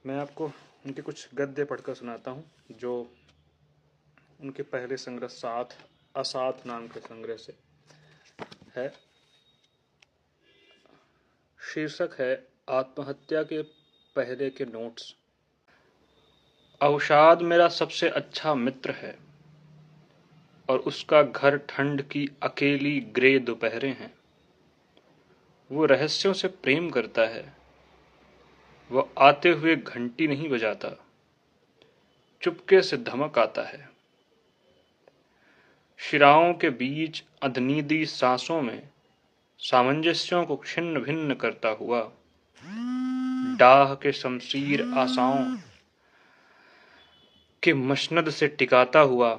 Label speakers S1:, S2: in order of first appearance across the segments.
S1: मैं आपको उनके कुछ गद्य पढ़कर सुनाता हूँ जो उनके पहले संग्रह साथ असाथ नाम के संग्रह से है। शीर्षक है आत्महत्या के पहले के नोट्स। अवसाद मेरा सबसे अच्छा मित्र है और उसका घर ठंड की अकेली ग्रे दोपहरें हैं। वो रहस्यों से प्रेम करता है। वो आते हुए घंटी नहीं बजाता, चुपके से धमक आता है। शिराओं के बीच अधनीदी सांसों में सामंजस्यों को छिन्न भिन्न करता हुआ, डाह के शमशीर आशाओं के मशनद से टिकाता हुआ,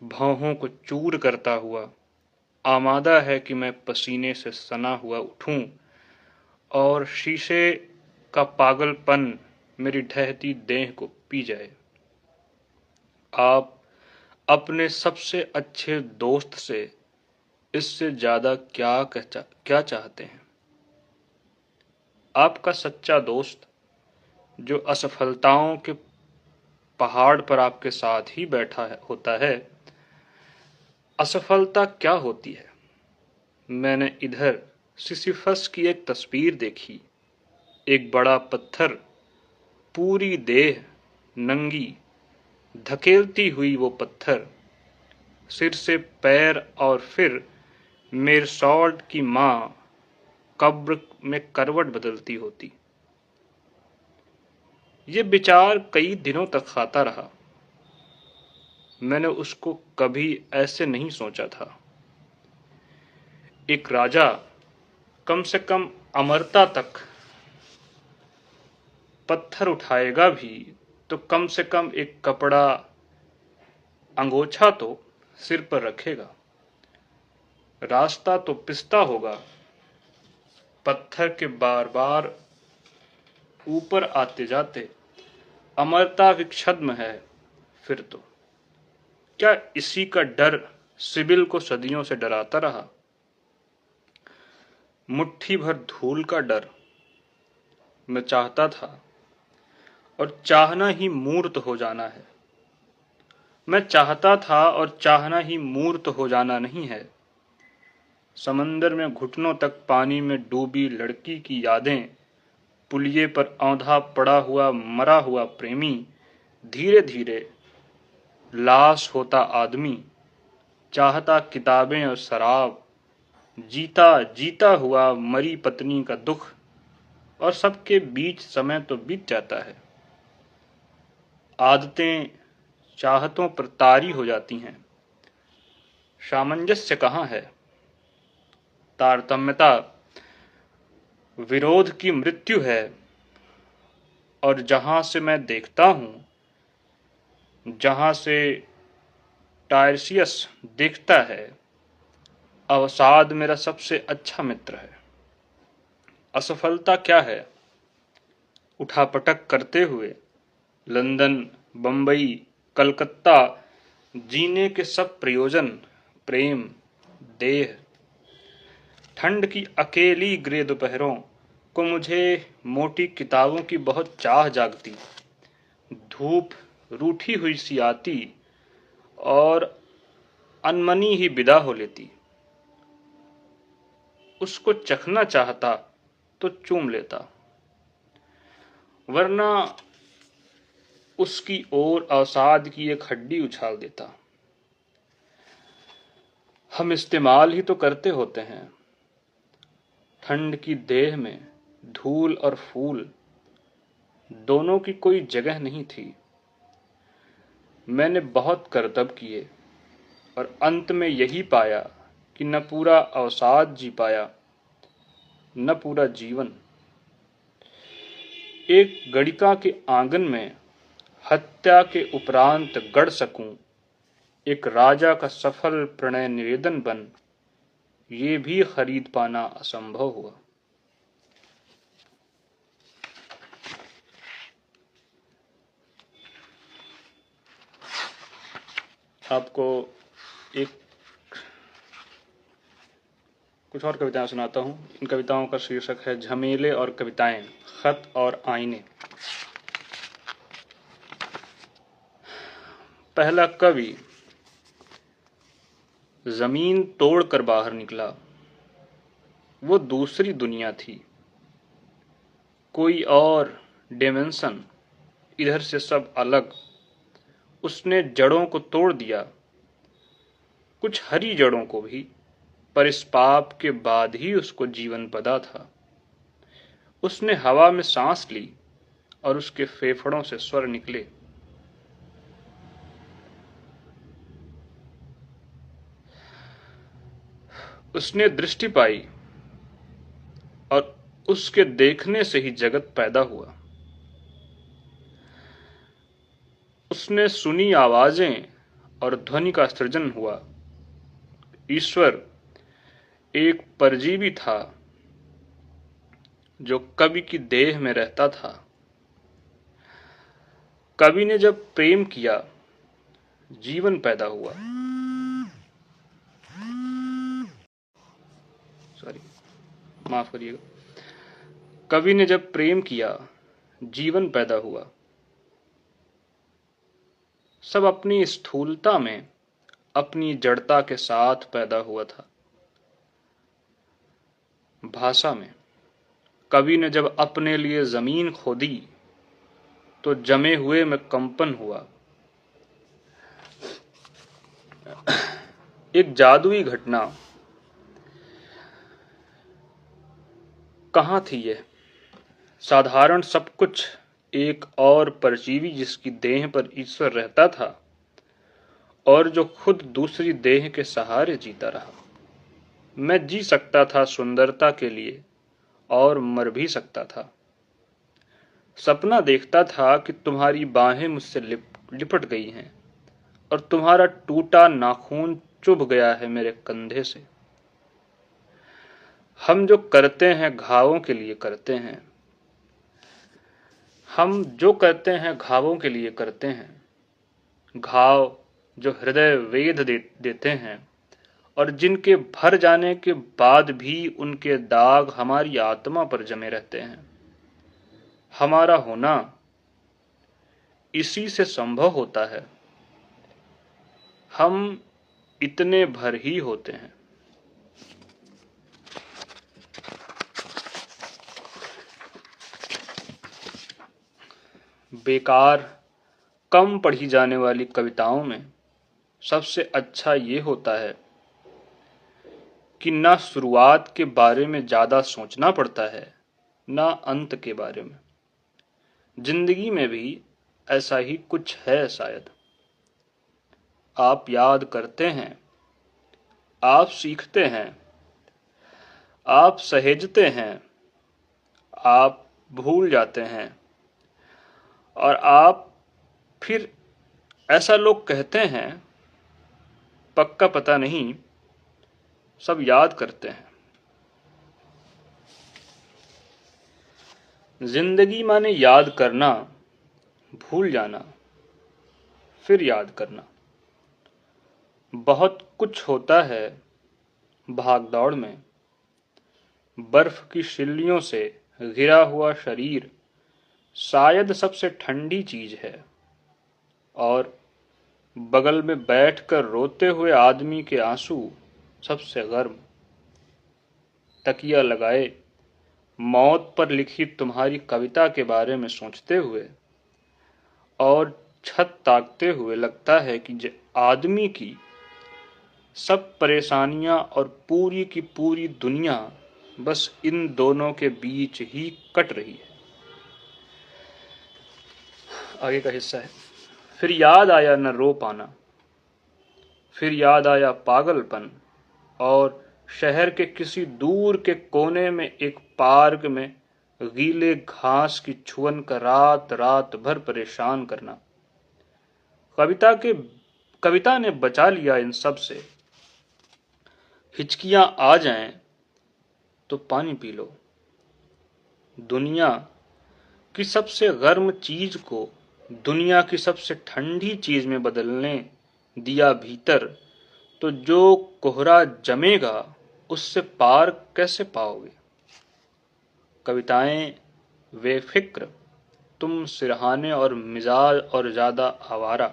S1: भौहों को चूर करता हुआ आमादा है कि मैं पसीने से सना हुआ उठूं और शीशे का पागलपन मेरी ढहती देह को पी जाए। आप अपने सबसे अच्छे दोस्त से इससे ज्यादा क्या चाहते हैं? आपका सच्चा दोस्त जो असफलताओं के पहाड़ पर आपके साथ ही बैठा होता है। असफलता क्या होती है? मैंने इधर सिसिफस की एक तस्वीर देखी। एक बड़ा पत्थर, पूरी देह नंगी, धकेलती हुई वो पत्थर सिर से पैर और फिर मेरसॉल्ट की मां कब्र में करवट बदलती होती। ये विचार कई दिनों तक खाता रहा। मैंने उसको कभी ऐसे नहीं सोचा था। एक राजा कम से कम अमरता तक पत्थर उठाएगा भी तो कम से कम एक कपड़ा अंगोछा तो सिर पर रखेगा। रास्ता तो पिसता होगा। पत्थर के बार बार ऊपर आते जाते अमरता विक्षद्म है। फिर तो क्या इसी का डर सिबिल को सदियों से डराता रहा? मुट्ठी भर धूल का डर। मैं चाहता था और चाहना ही मूर्त हो जाना है। मैं चाहता था और चाहना ही मूर्त हो जाना नहीं है। समंदर में घुटनों तक पानी में डूबी लड़की की यादें, पुलिये पर औंधा पड़ा हुआ मरा हुआ प्रेमी, धीरे धीरे लाश होता आदमी, चाहता किताबें और शराब, जीता जीता हुआ मरी पत्नी का दुख, और सबके बीच समय तो बीत जाता है। आदतें चाहतों पर तारी हो जाती हैं। सामंजस्य कहाँ है? तारतम्यता विरोध की मृत्यु है। और जहां से मैं देखता हूं, जहां से टायरसियस देखता है, अवसाद मेरा सबसे अच्छा मित्र है। असफलता क्या है? उठापटक करते हुए लंदन, बंबई, कलकत्ता जीने के सब प्रयोजन, प्रेम, देह, ठंड की अकेली ग्रे दोपहरों को मुझे मोटी किताबों की बहुत चाह जागती। धूप रूठी हुई सी आती और अनमनी ही विदा हो लेती। उसको चखना चाहता तो चूम लेता, वरना उसकी ओर अवसाद की एक हड्डी उछाल देता। हम इस्तेमाल ही तो करते होते हैं। ठंड की देह में धूल और फूल दोनों की कोई जगह नहीं थी। मैंने बहुत करतब किए और अंत में यही पाया कि न पूरा अवसाद जी पाया, न पूरा जीवन। एक गणिका के आंगन में हत्या के उपरांत गढ़ सकूं एक राजा का सफल प्रणय निवेदन बन, ये भी खरीद पाना असंभव हुआ। आपको एक कुछ और कविताएं सुनाता हूं। इन कविताओं का शीर्षक है झमेले और कविताएं, खत और आईने। पहला कवि जमीन तोड़कर बाहर निकला। वो दूसरी दुनिया थी, कोई और डिमेंशन, इधर से सब अलग। उसने जड़ों को तोड़ दिया, कुछ हरी जड़ों को भी, पर इस पाप के बाद ही उसको जीवन पदा था। उसने हवा में सांस ली और उसके फेफड़ों से स्वर निकले। उसने दृष्टि पाई और उसके देखने से ही जगत पैदा हुआ। उसने सुनी आवाजें और ध्वनि का सृजन हुआ। ईश्वर एक परजीवी था जो कवि की देह में रहता था। कवि ने जब प्रेम किया, जीवन पैदा हुआ। सॉरी, माफ करिएगा। कवि ने जब प्रेम किया, जीवन पैदा हुआ। सब अपनी स्थूलता में, अपनी जड़ता के साथ पैदा हुआ था। भाषा में कवि ने जब अपने लिए जमीन खोदी तो जमे हुए में कंपन हुआ। एक जादुई घटना। कहाँ थी यह साधारण सब कुछ? एक और परजीवी जिसकी देह पर ईश्वर रहता था और जो खुद दूसरी देह के सहारे जीता रहा। मैं जी सकता था सुंदरता के लिए और मर भी सकता था। सपना देखता था कि तुम्हारी बाहें मुझसे लिपट गई हैं और तुम्हारा टूटा नाखून चुभ गया है मेरे कंधे से। हम जो करते हैं घावों के लिए करते हैं। हम जो करते हैं घावों के लिए करते हैं। घाव जो हृदय वेद देते हैं और जिनके भर जाने के बाद भी उनके दाग हमारी आत्मा पर जमे रहते हैं। हमारा होना इसी से संभव होता है। हम इतने भर ही होते हैं। बेकार कम पढ़ी जाने वाली कविताओं में सबसे अच्छा ये होता है कि ना शुरुआत के बारे में ज्यादा सोचना पड़ता है, ना अंत के बारे में। जिंदगी में भी ऐसा ही कुछ है शायद। आप याद करते हैं, आप सीखते हैं, आप सहेजते हैं, आप भूल जाते हैं और आप फिर, ऐसा लोग कहते हैं, पक्का पता नहीं, सब याद करते हैं। जिंदगी माने याद करना, भूल जाना, फिर याद करना। बहुत कुछ होता है भागदौड़ में। बर्फ की शिल्लियों से घिरा हुआ शरीर शायद सबसे ठंडी चीज है और बगल में बैठकर रोते हुए आदमी के आंसू सबसे गर्म। तकिया लगाए मौत पर लिखी तुम्हारी कविता के बारे में सोचते हुए और छत ताकते हुए लगता है कि आदमी की सब परेशानियां और पूरी की पूरी दुनिया बस इन दोनों के बीच ही कट रही है। आगे का हिस्सा है। फिर याद आया न रो पाना, फिर याद आया पागलपन और शहर के किसी दूर के कोने में एक पार्क में गीले घास की छुअन का रात रात भर परेशान करना। कविता ने बचा लिया इन सब से। हिचकियां आ जाएं तो पानी पी लो। दुनिया की सबसे गर्म चीज को दुनिया की सबसे ठंडी चीज में बदलने दिया भीतर, तो जो कोहरा जमेगा उससे पार कैसे पाओगे? कविताएं बेफिक्र, तुम सिरहाने और मिजाज और ज्यादा आवारा।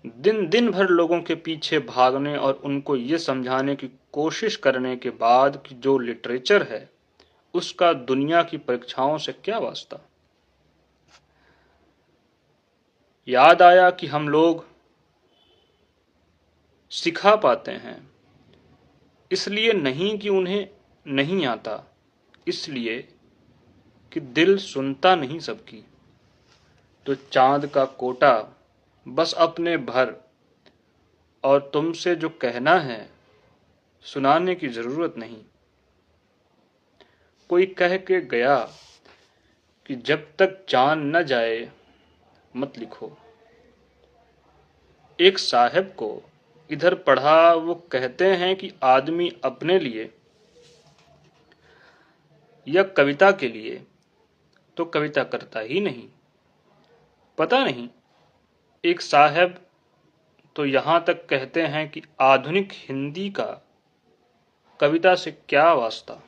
S1: दिन दिन भर लोगों के पीछे भागने और उनको ये समझाने की कोशिश करने के बाद कि जो लिटरेचर है उसका दुनिया की परीक्षाओं से क्या वास्ता। याद आया कि हम लोग सिखा पाते हैं इसलिए नहीं कि उन्हें नहीं आता, इसलिए कि दिल सुनता नहीं सबकी। तो चांद का कोटा बस अपने भर, और तुमसे जो कहना है सुनाने की जरूरत नहीं। कोई कह के गया कि जब तक जान न जाए मत लिखो। एक साहब को इधर पढ़ा, वो कहते हैं कि आदमी अपने लिए या कविता के लिए तो कविता करता ही नहीं। पता नहीं, एक साहब तो यहां तक कहते हैं कि आधुनिक हिंदी का कविता से क्या वास्ता।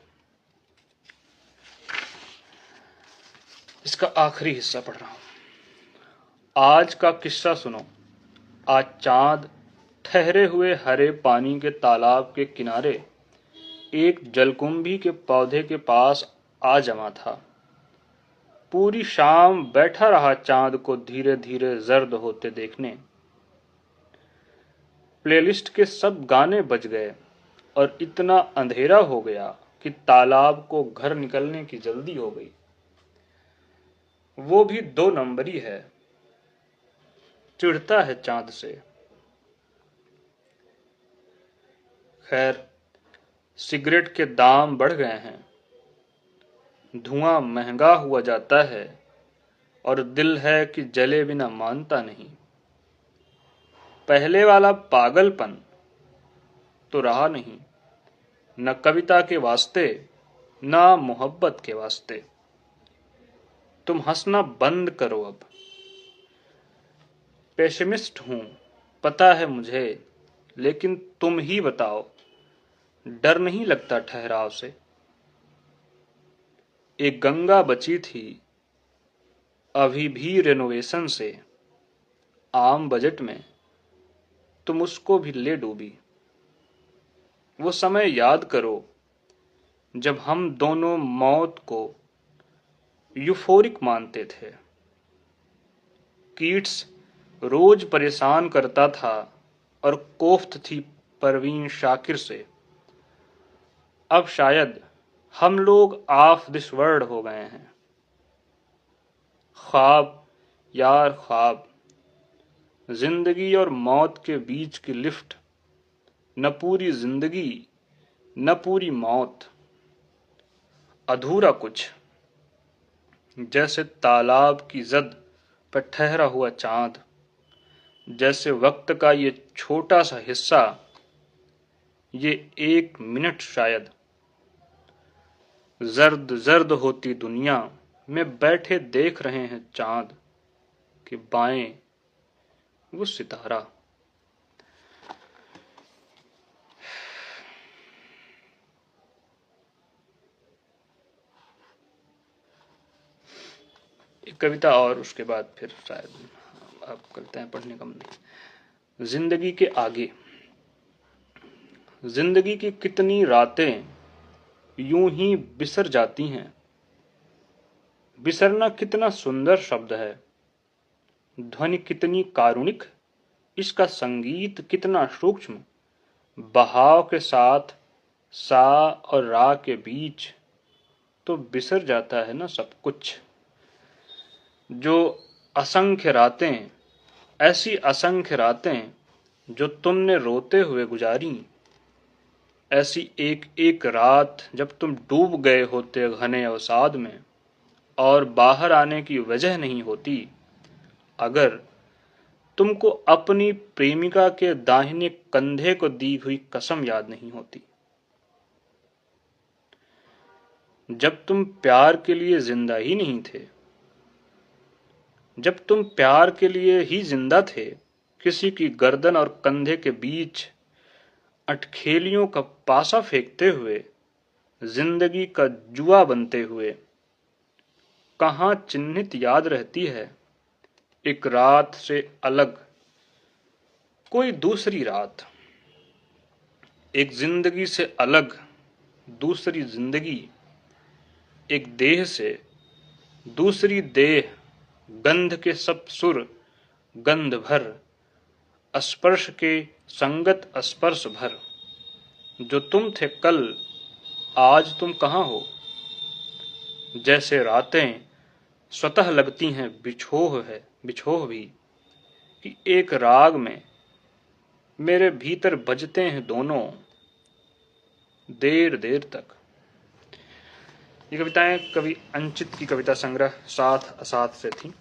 S1: इसका आखिरी हिस्सा पढ़ रहा हूं। आज का किस्सा सुनो। आज चांद ठहरे हुए हरे पानी के तालाब के किनारे एक जलकुंभी के पौधे के पास आ जमा था। पूरी शाम बैठा रहा चांद को धीरे धीरे जर्द होते देखने। प्लेलिस्ट के सब गाने बज गए और इतना अंधेरा हो गया कि तालाब को घर निकलने की जल्दी हो गई। वो भी 2 नंबरी है, चिढ़ता है चांद से। खैर, सिगरेट के दाम बढ़ गए हैं, धुआं महंगा हुआ जाता है और दिल है कि जले बिना मानता नहीं। पहले वाला पागलपन तो रहा नहीं, न कविता के वास्ते न मोहब्बत के वास्ते। तुम हंसना बंद करो अब। पेसिमिस्ट हूं पता है मुझे, लेकिन तुम ही बताओ, डर नहीं लगता ठहराव से। एक गंगा बची थी अभी भी रेनोवेशन से, आम बजट में तुम उसको भी ले डूबी। वो समय याद करो जब हम दोनों मौत को यूफोरिक मानते थे। कीट्स रोज परेशान करता था और कोफ्त थी परवीन शाकिर से। अब शायद हम लोग ऑफ दिस वर्ल्ड हो गए हैं। ख्वाब यार ख्वाब, जिंदगी और मौत के बीच की लिफ्ट, न पूरी जिंदगी न पूरी मौत। अधूरा कुछ, जैसे तालाब की जद पर ठहरा हुआ चांद, जैसे वक्त का ये छोटा सा हिस्सा, ये 1 मिनट शायद। जर्द जर्द होती दुनिया में बैठे देख रहे हैं चांद कि बाएं वो सितारा। एक कविता और उसके बाद फिर शायद आप करते हैं पढ़ने का मन। जिंदगी के आगे। जिंदगी की कितनी रातें यूं ही बिसर जाती हैं। बिसरना कितना सुंदर शब्द है। ध्वनि कितनी कारुणिक, इसका संगीत कितना सूक्ष्म। बहाव के साथ सा और रा के बीच तो बिसर जाता है ना सब कुछ। जो असंख्य रातें, ऐसी असंख्य रातें जो तुमने रोते हुए गुजारी, ऐसी एक एक रात जब तुम डूब गए होते घने अवसाद में और बाहर आने की वजह नहीं होती अगर तुमको अपनी प्रेमिका के दाहिने कंधे को दी हुई कसम याद नहीं होती। जब तुम प्यार के लिए जिंदा ही नहीं थे, जब तुम प्यार के लिए ही जिंदा थे, किसी की गर्दन और कंधे के बीच अटखेलियों का पासा फेंकते हुए, जिंदगी का जुआ बनते हुए, कहाँ चिन्हित याद रहती है एक रात से अलग कोई दूसरी रात, एक जिंदगी से अलग दूसरी जिंदगी, एक देह से दूसरी देह, गंध के सब सुर गंध भर, स्पर्श के संगत स्पर्श भर। जो तुम थे कल आज तुम कहाँ हो, जैसे रातें स्वतः लगती हैं बिछोह भी, कि एक राग में मेरे भीतर बजते हैं दोनों देर देर तक। ये कविताएं कवि अंचित की कविता संग्रह साथ असाथ से थी।